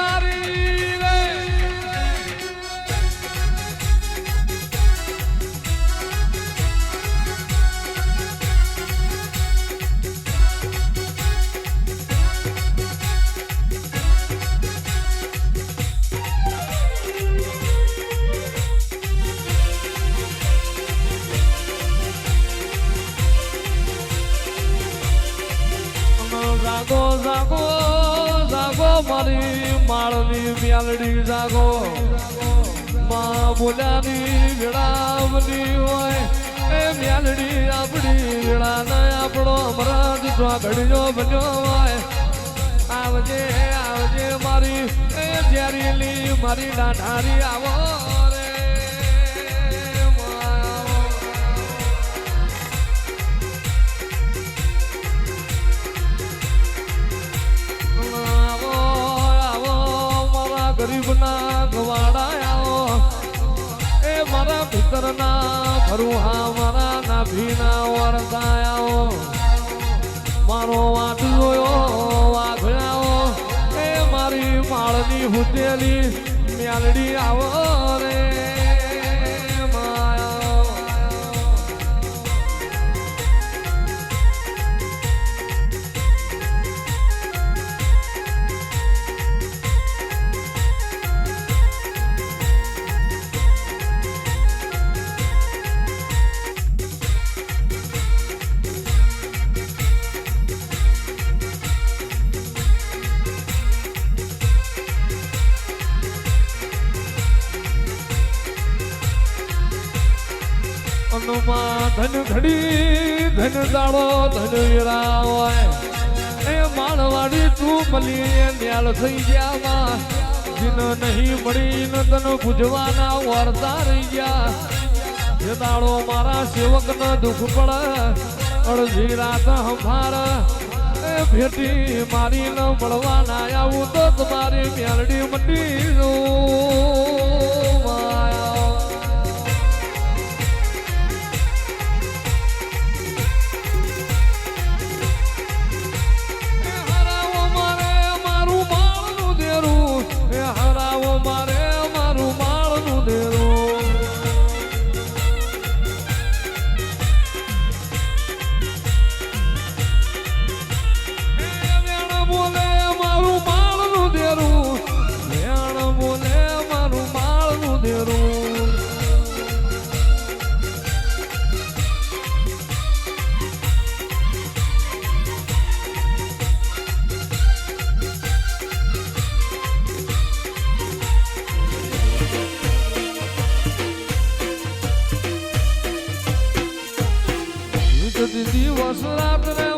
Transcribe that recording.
તારી રે જાગો જાગો જાગો મારી માળની મ્યાલડી જાગો માં બોલ્યાની વેળાવની હોય એ મ્યાલડી આપણી વેળા ને આપણો અમરાજ ઘડીયો બન્યો હોય આવજે આવજે મારી એ જ્યારેલી મારી ડાઢારી આવો રે ગરીબના ગવાડાયાઓ એ મારા ભીતરના ભરુહા મારા નાભીના વરસાયાઓ મારો વાટ જોયો વાઘડાઓ એ મારી માળની હુટેલી મ્યાલડી આવો રે ધન ઘડી ધન દાડો ધન વેળા હોય એ માળવાડી તું મળી ન્યાલ થઈ ગયા જીન નહીં મળી ન તન પૂજવાના વાર્તા રહી ગયા જે દાડો મારા સેવક ન દુઃખ પડે અડધી રાત હમાર એ ભેટી મારી ન મળવાના આવું તો તમારી મ્યાલડી મંડી જો દિવસ રાત રે